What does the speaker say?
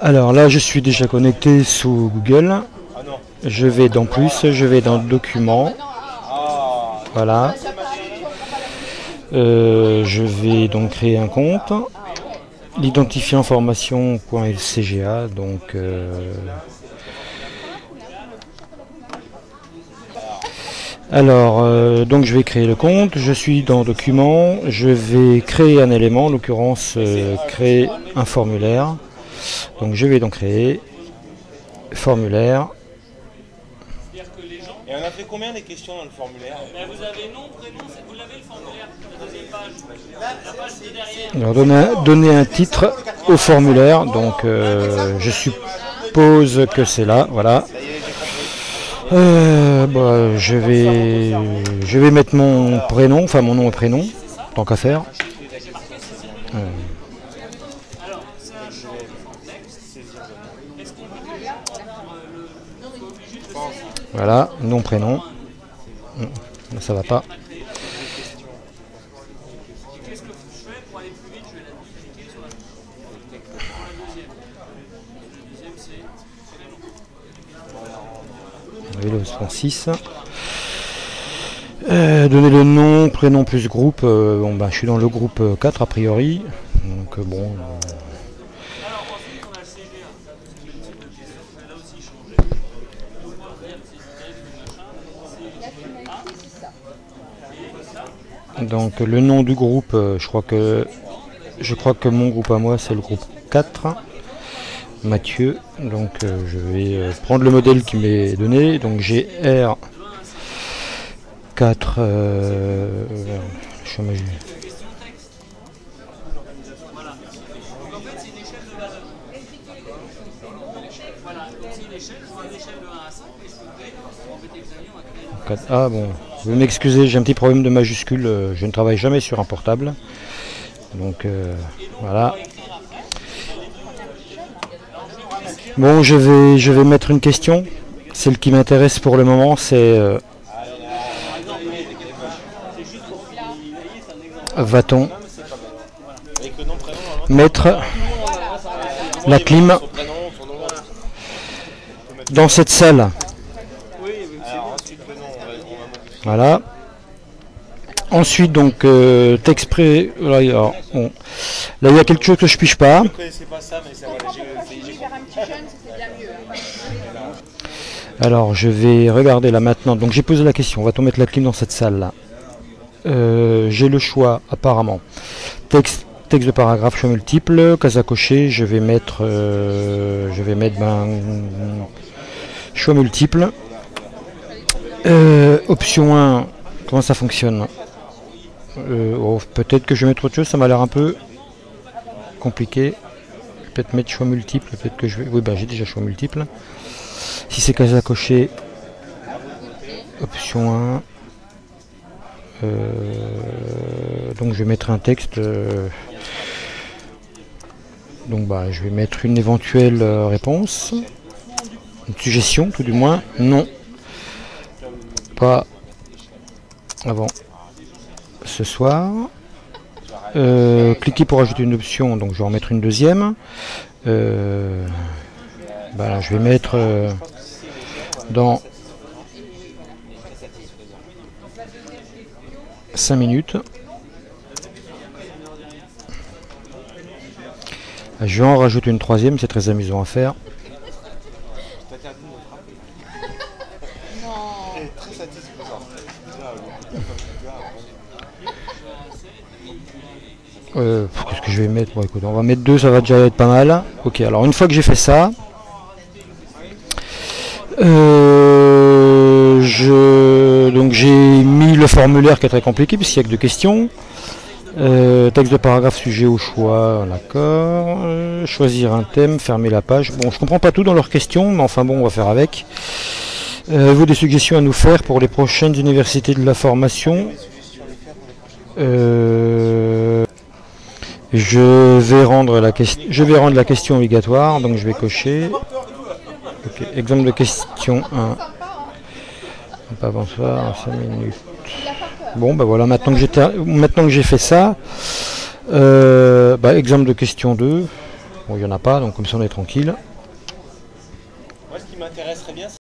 Alors là, je suis déjà connecté sous Google. Je vais dans plus, je vais dans Documents. Voilà. Je vais donc créer un compte. L'identifiant formation.fcga. Donc donc je vais créer le compte, je suis dans Documents, je vais créer un élément, en l'occurrence créer un formulaire. Donc je vais donc créer formulaire. Et on a fait combien des questions dans le formulaire? Vous avez nom, prénom, vous l'avez le formulaire, la deuxième page. La page de derrière. Alors donner un titre au formulaire, donc je suppose que c'est là, voilà. Je vais mettre mon prénom, enfin mon nom et prénom, tant qu'à faire. Voilà, nom, prénom. Ça va pas. Le 6. Donner le nom, prénom plus groupe. Je suis dans le groupe 4 a priori. Donc bon. Donc le nom du groupe, je crois que mon groupe à moi c'est le groupe 4. Mathieu, donc je vais prendre le modèle qui m'est donné, donc j'ai R4 Ah bon, vous m'excusez, j'ai un petit problème de majuscule, je ne travaille jamais sur un portable, donc voilà. Bon, je vais mettre une question. Celle qui m'intéresse pour le moment, c'est va-t-on mettre la clim dans cette salle? Voilà. Ensuite, donc, texte pré. Là, il y a quelque chose que je piche pas. Alors, je vais regarder là maintenant. Donc, j'ai posé la question. Va-t-on mettre la clim dans cette salle là? J'ai le choix, apparemment. Texte de paragraphe, choix multiple. Case à cocher. Je vais mettre choix multiple. Option 1. Comment ça fonctionne? Peut-être que je vais mettre autre chose, ça m'a l'air un peu compliqué. Je vais peut-être mettre choix multiple, peut-être que je vais. Oui, j'ai déjà choix multiple. Si c'est case à cocher, option 1. Donc je vais mettre un texte. Donc je vais mettre une éventuelle réponse. Une suggestion, tout du moins. Non. Pas avant ce soir. Cliquez pour ajouter une option, donc je vais en mettre une deuxième. Je vais mettre dans 5 minutes. Je vais en rajouter une troisième, c'est très amusant à faire. Qu'est-ce que je vais mettre? Bon, écoute, on va mettre 2, ça va déjà être pas mal. Ok, alors une fois que j'ai fait ça, donc j'ai mis le formulaire qui est très compliqué puisqu'il n'y a que 2 questions. Texte de paragraphe, sujet au choix, d'accord. Choisir un thème, fermer la page. Bon, je comprends pas tout dans leurs questions, mais enfin bon, on va faire avec. Avez-vous des suggestions à nous faire pour les prochaines universités de la formation? Je vais rendre la question obligatoire, donc je vais cocher. Ok, exemple de question 1. Pas bonsoir, 5 minutes. Bon, voilà, maintenant que j'ai fait ça, exemple de question 2. Bon, il n'y en a pas, donc comme ça on est tranquille. Moi, ce qui m'intéresserait bien,